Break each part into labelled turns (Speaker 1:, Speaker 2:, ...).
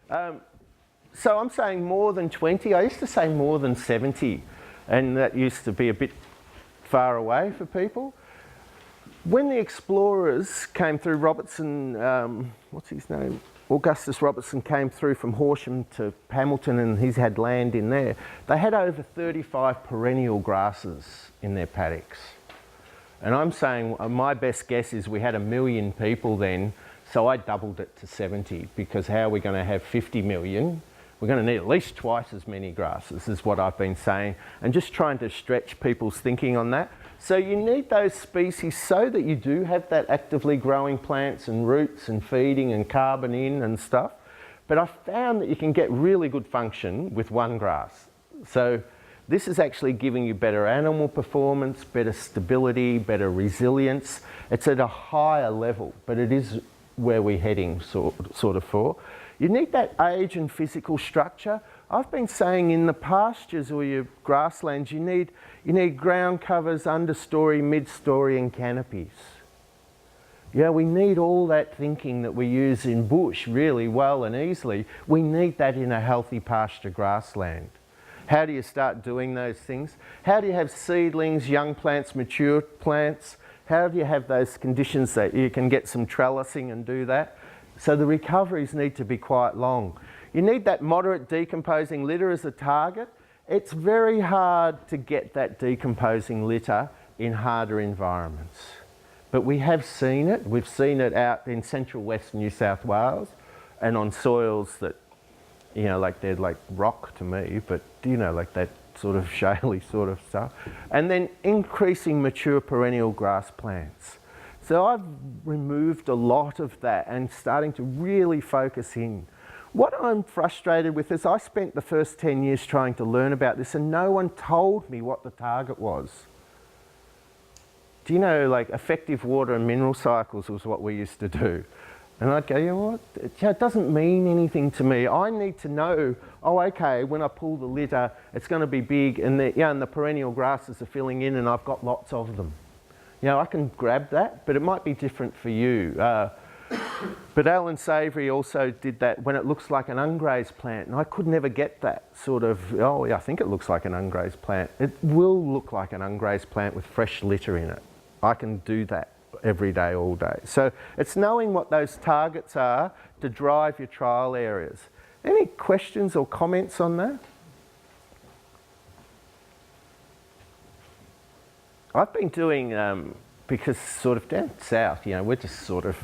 Speaker 1: So I'm saying more than 20. I used to say more than 70, and that used to be a bit far away for people. When the explorers came through, what's his name? Augustus Robertson came through from Horsham to Hamilton, and he's had land in there. They had over 35 perennial grasses in their paddocks. And I'm saying my best guess is we had 1 million people then, so I doubled it to 70, because how are we going to have 50 million? We're going to need at least twice as many grasses, is what I've been saying, and just trying to stretch people's thinking on that. So you need those species so that you do have that actively growing plants and roots and feeding and carbon in and stuff. But I found that you can get really good function with one grass. So this is actually giving you better animal performance, better stability, better resilience. It's at a higher level, but it is where we're heading sort of for. You need that age and physical structure. I've been saying in the pastures or your grasslands, you need ground covers, understory, mid-story and canopies. Yeah, we need all that thinking that we use in bush really well and easily. We need that in a healthy pasture grassland. How do you start doing those things? How do you have seedlings, young plants, mature plants? How do you have those conditions that you can get some trellising and do that? So the recoveries need to be quite long. You need that moderate decomposing litter as a target. It's very hard to get that decomposing litter in harder environments. But we have seen it. We've seen it out in central west New South Wales and on soils that, you know, like they're like rock to me, but you know, like that sort of shaly sort of stuff. And then increasing mature perennial grass plants. So I've removed a lot of that and starting to really focus in. What I'm frustrated with is I spent the first 10 years trying to learn about this and no one told me what the target was. Do you know, like effective water and mineral cycles was what we used to do. And I'd go, you know what, it doesn't mean anything to me. I need to know, oh okay, when I pull the litter, it's going to be big and the perennial grasses are filling in and I've got lots of them. You know, I can grab that, but it might be different for you. But Alan Savory also did that when it looks like an ungrazed plant, and I could never get that sort of, oh yeah, I think it looks like an ungrazed plant. It will look like an ungrazed plant with fresh litter in it. I can do that every day, all day. So it's knowing what those targets are to drive your trial areas. Any questions or comments on that? I've been doing, because sort of down south, you know, we're just sort of,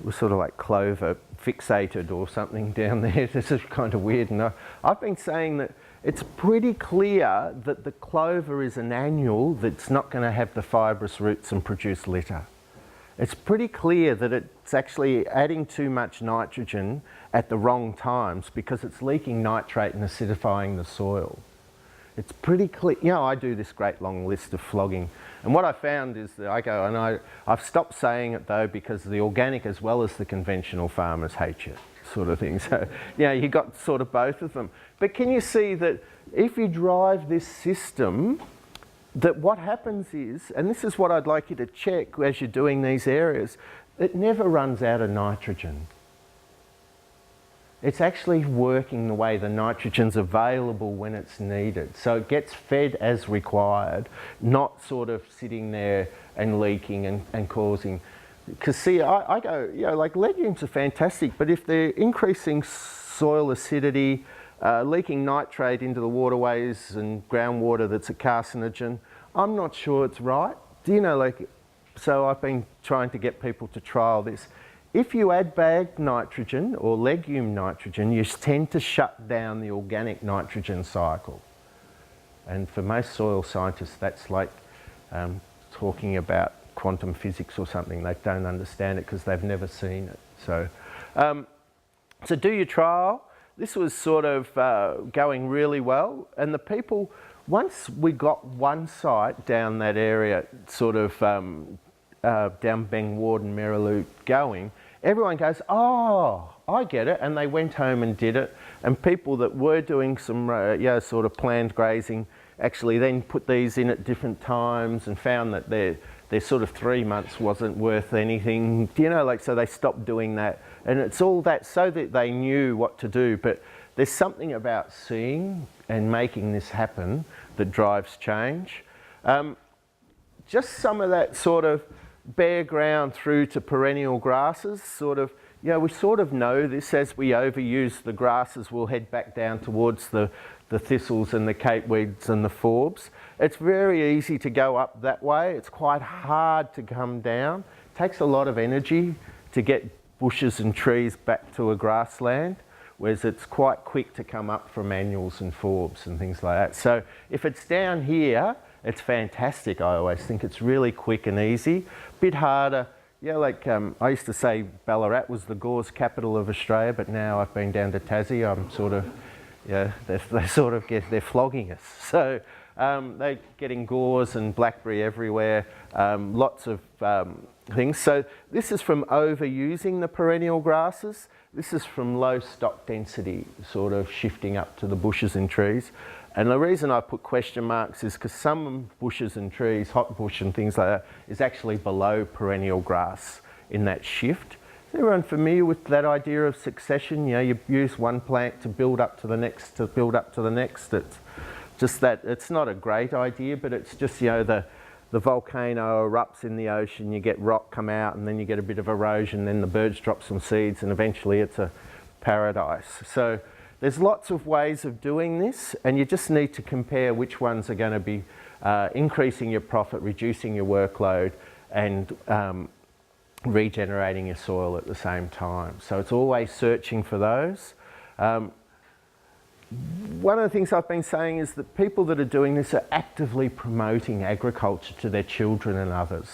Speaker 1: we're sort of like clover fixated or something down there. This is kind of weird. And I've been saying that it's pretty clear that the clover is an annual that's not going to have the fibrous roots and produce litter. It's pretty clear that it's actually adding too much nitrogen at the wrong times because it's leaking nitrate and acidifying the soil. It's pretty clear. You know, I do this great long list of flogging. And what I found is that I go, and I've stopped saying it though because the organic as well as the conventional farmers hate you, sort of thing. So, you know, you got sort of both of them. But can you see that if you drive this system, that what happens is, and this is what I'd like you to check as you're doing these areas, it never runs out of nitrogen. It's actually working the way the nitrogen's available when it's needed. So it gets fed as required, not sort of sitting there and leaking and causing. Because see, I go, you know, like legumes are fantastic, but if they're increasing soil acidity, leaking nitrate into the waterways and groundwater that's a carcinogen, I'm not sure it's right. Do you know, like, so I've been trying to get people to trial this. If you add bagged nitrogen or legume nitrogen, you tend to shut down the organic nitrogen cycle. And for most soil scientists, that's like talking about quantum physics or something. They don't understand it because they've never seen it. So, so do your trial. This was sort of going really well. And the people, once we got one site down that area, sort of down Beng Ward and Merriloo going, everyone goes, oh, I get it. And they went home and did it. And people that were doing some yeah, sort of planned grazing actually then put these in at different times and found that their sort of 3 months wasn't worth anything, you know, like, so they stopped doing that. And it's all that so that they knew what to do. But there's something about seeing and making this happen that drives change. Just some of that sort of bare ground through to perennial grasses, sort of, you know, we sort of know this. As we overuse the grasses, we'll head back down towards the thistles and the capeweeds and the forbs. It's very easy to go up that way. It's quite hard to come down. It takes a lot of energy to get bushes and trees back to a grassland, whereas it's quite quick to come up from annuals and forbs and things like that. So if it's down here, it's fantastic. I always think it's really quick and easy. Bit harder. Yeah, like I used to say Ballarat was the gauze capital of Australia, but now I've been down to Tassie, I'm sort of, yeah, they sort of they're flogging us. So they're getting gauze and blackberry everywhere, lots of things. So this is from overusing the perennial grasses. This is from low stock density, sort of shifting up to the bushes and trees. And the reason I put question marks is because some bushes and trees, hot bush and things like that, is actually below perennial grass in that shift. Is everyone familiar with that idea of succession? You know, you use one plant to build up to the next, to build up to the next. It's just that, it's not a great idea, but it's just, you know, the volcano erupts in the ocean, you get rock come out, and then you get a bit of erosion, then the birds drop some seeds, and eventually it's a paradise. So there's lots of ways of doing this, and you just need to compare which ones are going to be increasing your profit, reducing your workload, and regenerating your soil at the same time. So it's always searching for those. One of the things I've been saying is that people that are doing this are actively promoting agriculture to their children and others,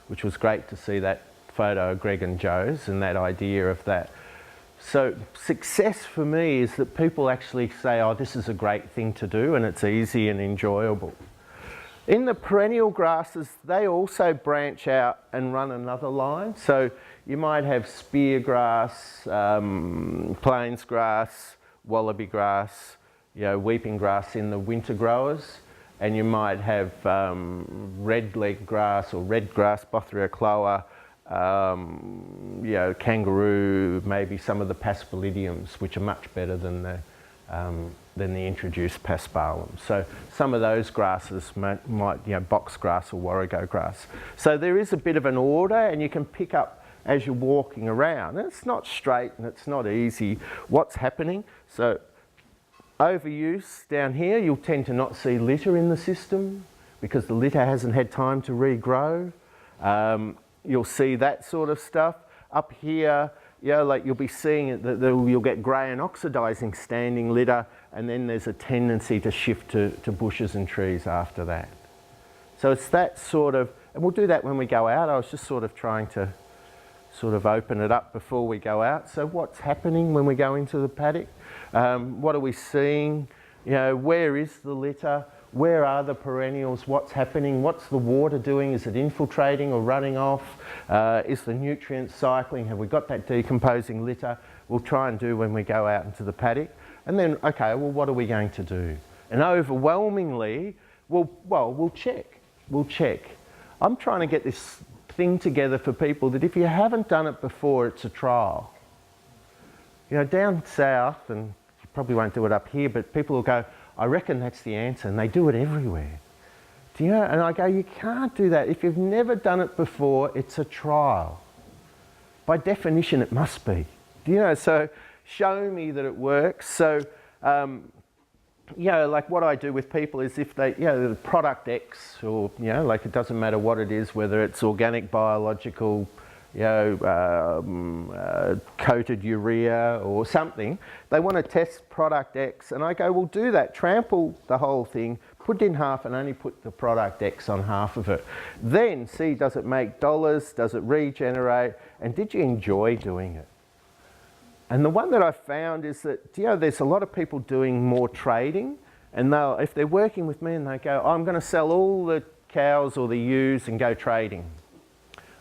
Speaker 1: which was great to see that photo of Greg and Joe's and that idea of that. So success for me is that people actually say, oh, this is a great thing to do and it's easy and enjoyable. In the perennial grasses, they also branch out and run another line. So you might have spear grass, plains grass, wallaby grass, you know, weeping grass in the winter growers, and you might have red leg grass or red grass, Bothria cloa, you know, kangaroo, maybe some of the paspalidiums, which are much better than the introduced paspalum. So some of those grasses might, you know, box grass or warrego grass. So there is a bit of an order, and you can pick up as you're walking around. And it's not straight and it's not easy what's happening. So overuse down here, you'll tend to not see litter in the system because the litter hasn't had time to regrow. You'll see that sort of stuff. Up here, you know, like you'll be seeing it, that you'll get grey and oxidising standing litter, and then there's a tendency to shift to bushes and trees after that. So it's that sort of, and we'll do that when we go out. I was just sort of trying to sort of open it up before we go out. So what's happening when we go into the paddock? What are we seeing? You know, where is the litter? Where are the perennials? What's happening? What's the water doing? Is it infiltrating or running off? Is the nutrient cycling? Have we got that decomposing litter? We'll try and do when we go out into the paddock. And then, okay, well, what are we going to do? And overwhelmingly, we'll check. We'll check. I'm trying to get this thing together for people that if you haven't done it before, it's a trial. You know, down south, and you probably won't do it up here, but people will go, I reckon that's the answer, and they do it everywhere. Do you know? And I go, you can't do that. If you've never done it before, it's a trial. By definition, it must be. Do you know? So show me that it works. So, you know, like what I do with people is if they, you know, the product X, or, you know, like it doesn't matter what it is, whether it's organic, biological, you know, coated urea or something, they want to test product X, and I go, well, do that, trample the whole thing, put it in half and only put the product X on half of it. Then see, does it make dollars, does it regenerate, and did you enjoy doing it? And the one that I've found is that, you know, there's a lot of people doing more trading, and they'll, if they're working with me and they go, oh, I'm going to sell all the cows or the ewes and go trading.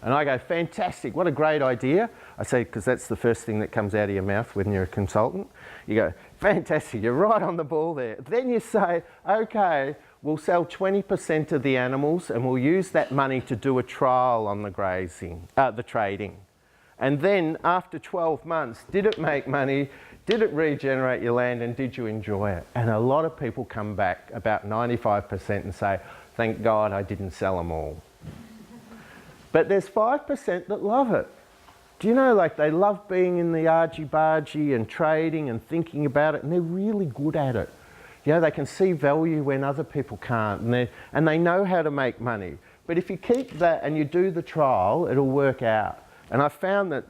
Speaker 1: And I go, fantastic, what a great idea. I say, because that's the first thing that comes out of your mouth when you're a consultant. You go, fantastic, you're right on the ball there. Then you say, okay, we'll sell 20% of the animals and we'll use that money to do a trial on the grazing, the trading. And then after 12 months, did it make money? Did it regenerate your land and did you enjoy it? And a lot of people come back, about 95%, and say, thank God I didn't sell them all. But there's 5% that love it. Do you know, like, they love being in the argy-bargy and trading and thinking about it, and they're really good at it. You know, they can see value when other people can't, and they know how to make money. But if you keep that and you do the trial, it'll work out. And I found that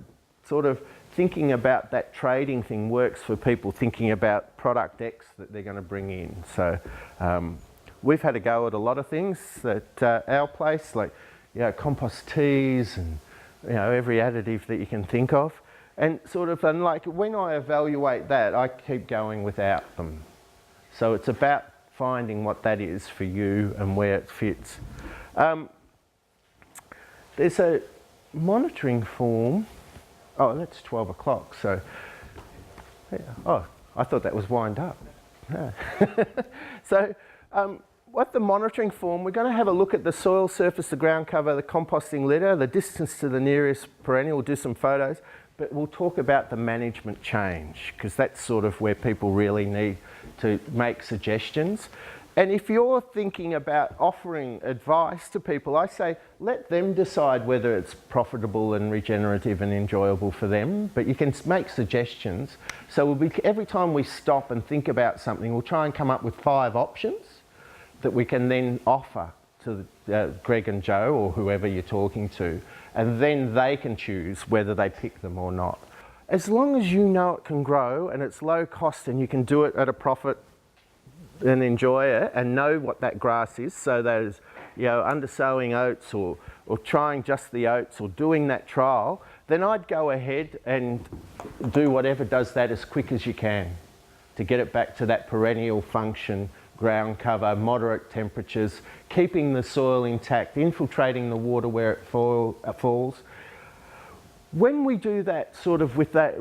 Speaker 1: sort of thinking about that trading thing works for people thinking about product X that they're going to bring in. So we've had a go at a lot of things at our place, like, you know, compost teas and, you know, every additive that you can think of. And sort of, and like when I evaluate that, I keep going without them. So it's about finding what that is for you and where it fits. There's a monitoring form. Oh, that's 12 o'clock. So, yeah. Oh, I thought that was wind up. Yeah. So, what the monitoring form, we're going to have a look at the soil surface, the ground cover, the composting litter, the distance to the nearest perennial, we'll do some photos, but we'll talk about the management change, because that's sort of where people really need to make suggestions. And if you're thinking about offering advice to people, I say let them decide whether it's profitable and regenerative and enjoyable for them, but you can make suggestions. So every time we stop and think about something, we'll try and come up with 5 options that we can then offer to Greg and Joe or whoever you're talking to, and then they can choose whether they pick them or not. As long as you know it can grow and it's low cost and you can do it at a profit and enjoy it and know what that grass is, so those, you know, undersowing oats or trying just the oats or doing that trial, then I'd go ahead and do whatever does that as quick as you can to get it back to that perennial function, ground cover, moderate temperatures, keeping the soil intact, infiltrating the water where it falls. When we do that sort of with that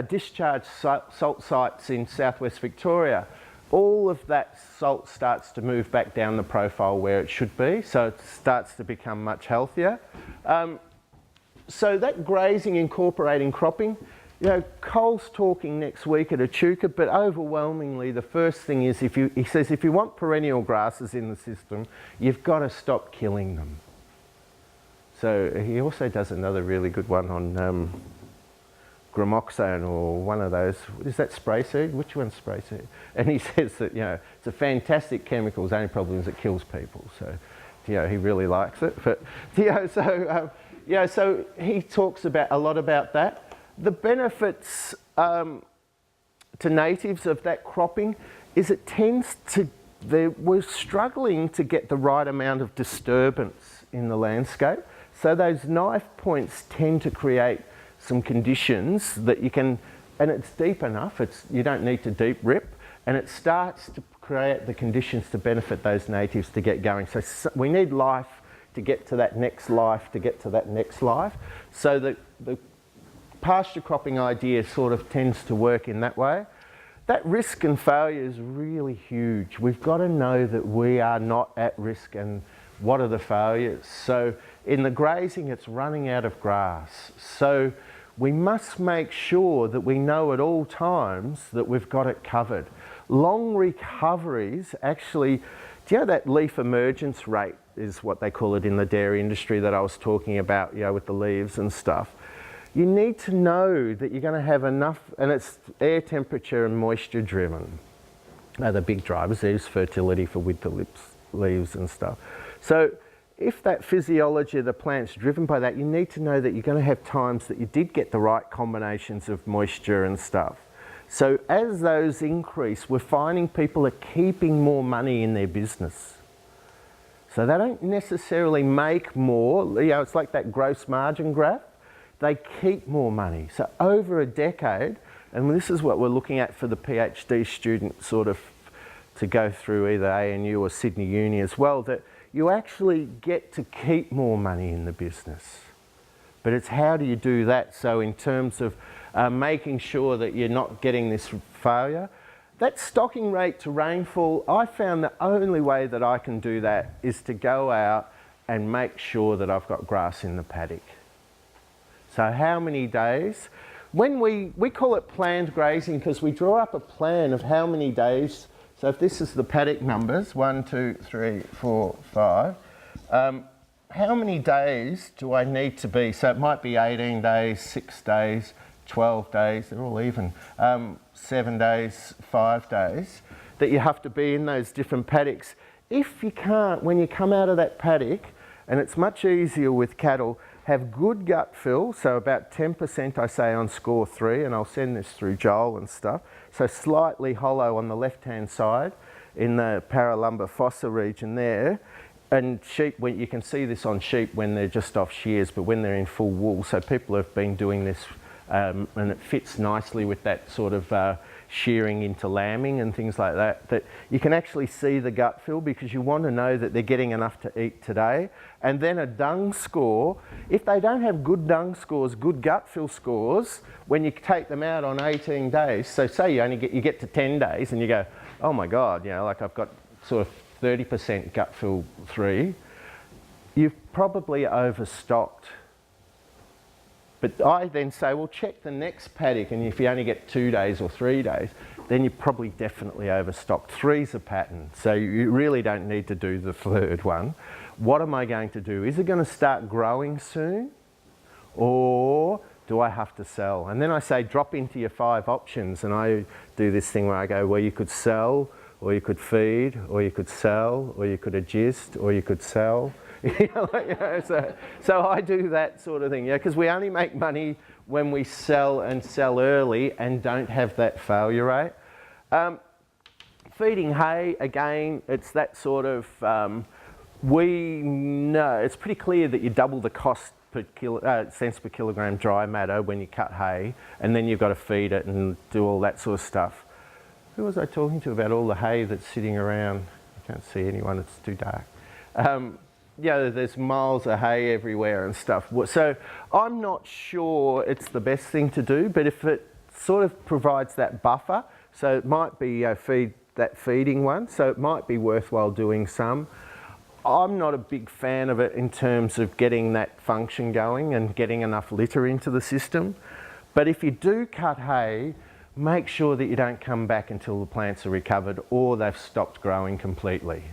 Speaker 1: discharge salt sites in southwest Victoria, all of that salt starts to move back down the profile where it should be, so it starts to become much healthier. So that grazing, incorporating cropping, you know, Cole's talking next week at Echuca, but overwhelmingly the first thing is, he says if you want perennial grasses in the system, you've got to stop killing them. So he also does another really good one on gramoxone or one of those. Is that spray seed? Which one's spray seed? And he says that, you know, it's a fantastic chemical. The only problem is it kills people. So, you know, he really likes it. But, you know, so, so he talks about a lot about that. The benefits to natives of that cropping is it tends to, we're struggling to get the right amount of disturbance in the landscape. So those knife points tend to create some conditions that you can, and it's deep enough, you don't need to deep rip, and it starts to create the conditions to benefit those natives to get going. So we need life to get to that next life, to get to that next life. So the pasture cropping idea sort of tends to work in that way. That risk and failure is really huge. We've got to know that we are not at risk and what are the failures. So in the grazing, it's running out of grass. So we must make sure that we know at all times that we've got it covered. Long recoveries actually, do you know that leaf emergence rate is what they call it in the dairy industry that I was talking about, you know, with the leaves and stuff. You need to know that you're going to have enough, and it's air temperature and moisture driven. The big drivers, there's fertility for winter leaves and stuff. So if that physiology of the plant's driven by that, you need to know that you're going to have times that you did get the right combinations of moisture and stuff. So as those increase, we're finding people are keeping more money in their business. So they don't necessarily make more, you know, it's like that gross margin graph. They keep more money. So over a decade, and this is what we're looking at for the PhD student sort of to go through either ANU or Sydney Uni as well, that you actually get to keep more money in the business. But it's how do you do that? So in terms of making sure that you're not getting this failure, that stocking rate to rainfall, I found the only way that I can do that is to go out and make sure that I've got grass in the paddock. So how many days? When we call it planned grazing because we draw up a plan of how many days. So if this is the paddock numbers, 1, 2, 3, 4, 5, how many days do I need to be? So it might be 18 days, 6 days, 12 days, they're all even, 7 days, 5 days, that you have to be in those different paddocks. If you can't, when you come out of that paddock, and it's much easier with cattle, have good gut fill, so about 10% I say on score 3, and I'll send this through Joel and stuff, so slightly hollow on the left-hand side in the paralumbar fossa region there. And sheep, you can see this on sheep when they're just off shears, but when they're in full wool, so people have been doing this and it fits nicely with that sort of shearing into lambing and things like that, that you can actually see the gut fill because you want to know that they're getting enough to eat today. And then a dung score, if they don't have good dung scores, good gut fill scores, when you take them out on 18 days, so say you get to 10 days and you go, oh my God, like I've got sort of 30% gut fill 3, you've probably overstocked. But I then say, well, check the next paddock, and if you only get 2 days or 3 days, then you're probably definitely overstocked. 3's a pattern, so you really don't need to do the third one. What am I going to do? Is it going to start growing soon, or do I have to sell? And then I say, drop into your 5 options, and I do this thing where I go, well, you could sell, or you could feed, or you could sell, or you could adjust, or you could sell. So I do that sort of thing, because we only make money when we sell and sell early and don't have that failure rate. Feeding hay, again, it's that sort of, we know, it's pretty clear that you double the cost per cents per kilogram dry matter when you cut hay, and then you've got to feed it and do all that sort of stuff. Who was I talking to about all the hay that's sitting around? I can't see anyone, it's too dark. There's miles of hay everywhere and stuff. So I'm not sure it's the best thing to do, but if it sort of provides that buffer, so it might be feeding one, so it might be worthwhile doing some. I'm not a big fan of it in terms of getting that function going and getting enough litter into the system. But if you do cut hay, make sure that you don't come back until the plants are recovered or they've stopped growing completely.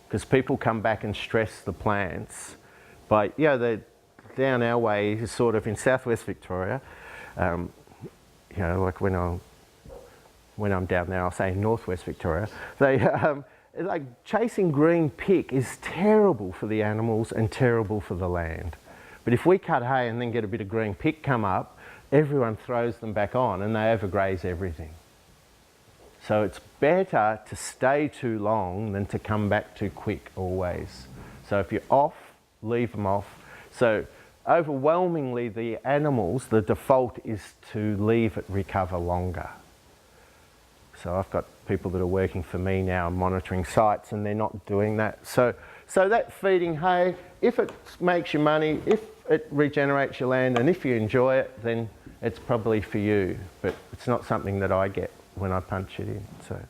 Speaker 1: Because people come back and stress the plants. But they're down our way, sort of in southwest Victoria, like when I'm down there, I'll say northwest Victoria, they, like chasing green pick is terrible for the animals and terrible for the land. But if we cut hay and then get a bit of green pick come up, everyone throws them back on and they overgraze everything. So it's better to stay too long than to come back too quick always. So if you're off, leave them off. So overwhelmingly the animals, the default is to leave it recover longer. So I've got people that are working for me now monitoring sites and they're not doing that. So that feeding hay, if it makes you money, if it regenerates your land and if you enjoy it, then it's probably for you. But it's not something that I get when I punch it in. So.